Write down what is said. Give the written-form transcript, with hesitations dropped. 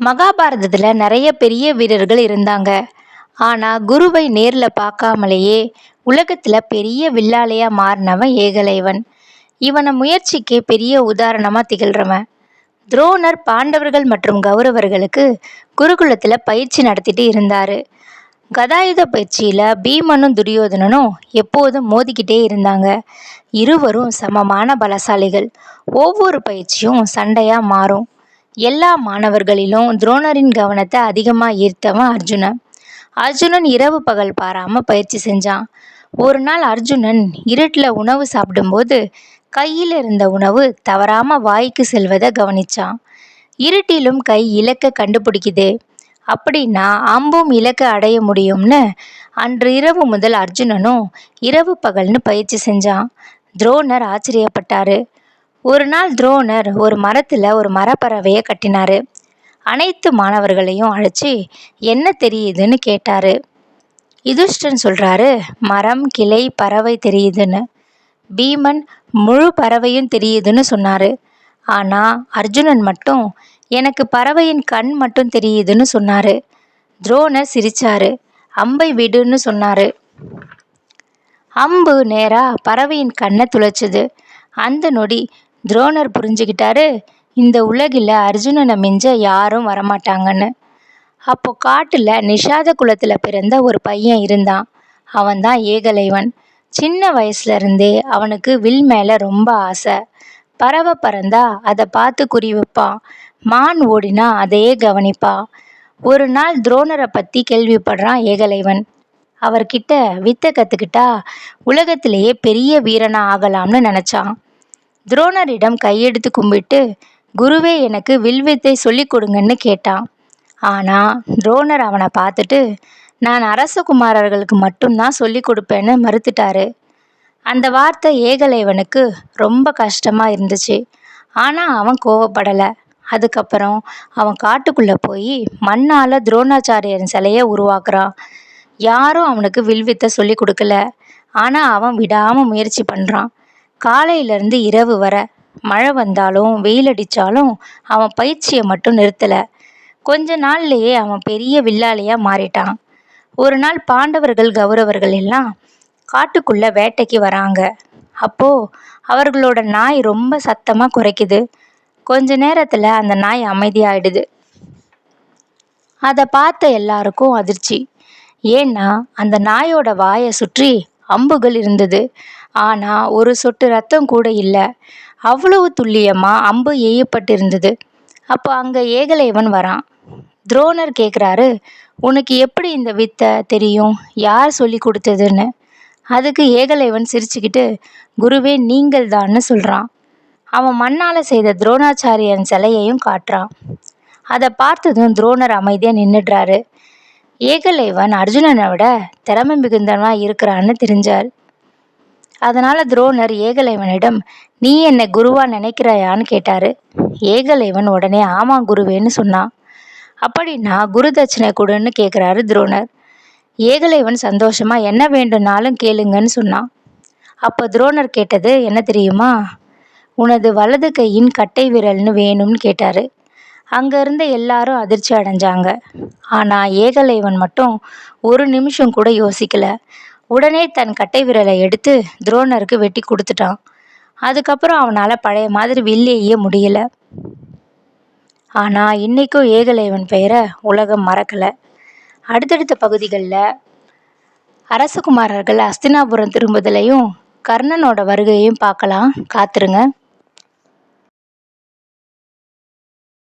மகாபாரதத்துல நிறைய பெரிய வீரர்கள் இருந்தாங்க. ஆனா குருவை நேர்ல பார்க்காமலேயே உலகத்துல பெரிய வில்லாளியா மாறினவன் ஏகலைவன். இவனை முயற்சிக்கு பெரிய உதாரணமா திகழ்றவன். துரோணர் பாண்டவர்கள் மற்றும் கௌரவர்களுக்கு குருகுலத்துல பயிற்சி நடத்திட்டு இருந்தாரு. கதாயுத பயிற்சியில பீமனும் துரியோதனனும் எப்போதும் மோதிக்கிட்டே இருந்தாங்க. இருவரும் சமமான பலசாலிகள். ஒவ்வொரு பயிற்சியும் சண்டையா மாறும். எல்லா மாணவர்களிலும் துரோணரின் கவனத்தை அதிகமா ஈர்த்தவன் அர்ஜுனன். அர்ஜுனன் இரவு பகல் பாராம பயிற்சி செஞ்சான். ஒரு நாள் அர்ஜுனன் இருட்டுல உணவு சாப்பிடும்போது கையில் இருந்த உணவு தவறாம வாய்க்கு செல்வதை கவனிச்சான். இருட்டிலும் கை இலக்க கண்டுபிடிக்குது அப்படின்னா அம்பும் இலக்க அடைய முடியும்னு அன்று இரவு முதல் அர்ஜுனனும் இரவு பகல்னு பயிற்சி செஞ்சான். துரோணர் ஆச்சரியப்பட்டாரு. ஒரு நாள் துரோணர் ஒரு மரத்துல ஒரு மரப்பறவைய கட்டினாரு. அனைத்து மாணவர்களையும் அழைச்சி என்ன தெரியுதுன்னு கேட்டாரு. யுதிஷ்டன் சொல்றாரு, மரம், கிளை, பறவை தெரியுதுன்னு. பீமன் முழு பறவையும் தெரியுதுன்னு சொன்னாரு. ஆனா அர்ஜுனன் மட்டும் எனக்கு பறவையின் கண் மட்டும் தெரியுதுன்னு சொன்னாரு. துரோணர் சிரிச்சாரு. அம்பை விடுன்னு சொன்னாரு. அம்பு நேரா பறவையின் கண்ணை துளைச்சுது. அந்த நொடி துரோணர் புரிஞ்சுக்கிட்டாரு, இந்த உலகில் அர்ஜுனனை மிஞ்ச யாரும் வரமாட்டாங்கன்னு. அப்போ காட்டுல நிஷாத குலத்துல பிறந்த ஒரு பையன் இருந்தான். அவன்தான் ஏகலைவன். சின்ன வயசுல இருந்தே அவனுக்கு வில் மேல ரொம்ப ஆசை. பறவை பறந்தா அதை பார்த்து குறி வைப்பான். மான் ஓடினா அதையே கவனிப்பான். ஒரு நாள் துரோணரை பத்தி கேள்விப்படுறான் ஏகலைவன். அவர்கிட்ட வித்தை கத்துக்கிட்டா உலகத்திலேயே பெரிய வீரனா ஆகலாம்னு நினைச்சான். துரோணரிடம் கையெடுத்து கும்பிட்டு, குருவே எனக்கு வில்வித்தை சொல்லி கொடுங்கன்னு கேட்டான். ஆனா துரோணர் அவனை பார்த்துட்டு, நான் அரசகுமாரர்களுக்கு மட்டும்தான் சொல்லி கொடுப்பேன்னு மறுத்துட்டாரு. அந்த வார்த்தை ஏகலைவனுக்கு ரொம்ப கஷ்டமா இருந்துச்சு. ஆனா அவன் கோவப்படலை. அதுக்கப்புறம் அவன் காட்டுக்குள்ள போய் மண்ணால துரோணாச்சாரியரின் சிலையை உருவாக்குறான். யாரும் அவனுக்கு வில்வித்தை சொல்லி கொடுக்கல. ஆனா அவன் விடாம முயற்சி பண்றான். காலையிலேருந்து இரவு வர மழை வந்தாலும் வெயில் அடித்தாலும் அவன் பயிற்சியை மட்டும் நிறுத்தலை. கொஞ்ச நாள்லேயே அவன் பெரிய வில்லாளியாக மாறிட்டான். ஒரு நாள் பாண்டவர்கள் கௌரவர்கள் எல்லாம் காட்டுக்குள்ளே வேட்டைக்கு வராங்க. அப்போது அவர்களோட நாய் ரொம்ப சத்தமாக குறைக்குது. கொஞ்ச நேரத்தில் அந்த நாய் அமைதியாயிடுது. அதை பார்த்த எல்லாருக்கும் அதிர்ச்சி. ஏன்னா அந்த நாயோட வாயை சுற்றி அம்புகள் இருந்தது. ஆனா ஒரு சொட்டு ரத்தம் கூட இல்லை. அவ்வளவு துல்லியமா அம்பு எய்யப்பட்டிருந்தது. அப்போ அங்க ஏகலைவன் வரான். துரோணர் கேட்குறாரு, உனக்கு எப்படி இந்த வித்தை தெரியும், யார் சொல்லி கொடுத்ததுன்னு. அதுக்கு ஏகலைவன் சிரிச்சுக்கிட்டு, குருவே நீங்கள் தான்னு சொல்றான். அவன் மண்ணால செய்த துரோணாச்சாரியன் சிலையையும் காட்டுறான். அதை பார்த்ததும் துரோணர் அமைதியா நின்றுடுறாரு. ஏகலைவன் அர்ஜுனனை விட திறமை மிகுந்தவனா இருக்கிறான்னு தெரிஞ்சார். அதனால துரோணர் ஏகலைவனிடம், நீ என்னை குருவா நினைக்கிறாயான்னு கேட்டாரு. ஏகலைவன் உடனே ஆமா குருவேன்னு சொன்னான். அப்படின்னா குரு தட்சணை கொடுன்னு கேட்குறாரு துரோணர். ஏகலைவன் சந்தோஷமா என்ன வேண்டும்னாலும் கேளுங்கன்னு சொன்னான். அப்போ துரோணர் கேட்டது என்ன தெரியுமா, உனது வலது கையின் கட்டை விரல்னு வேணும்னு கேட்டாரு. அங்க இருந்த எல்லாரும் அதிர்ச்சி அடைஞ்சாங்க. ஆனா ஏகலைவன் மட்டும் ஒரு நிமிஷம் கூட யோசிக்கல. உடனே தன் கட்டை விரலை எடுத்து துரோணருக்கு வெட்டி கொடுத்துட்டான். அதுக்கப்புறம் அவனால் பழைய மாதிரி வில்லையே முடியல. ஆனா இன்னைக்கும் ஏகலைவன் பெயரை உலகம் மறக்கல. அடுத்தடுத்த பகுதிகளில் அரசகுமாரர்கள் அஸ்தினாபுரம் திரும்புதலையும் கர்ணனோட வருகையும் பார்க்கலாம். காத்துருங்க.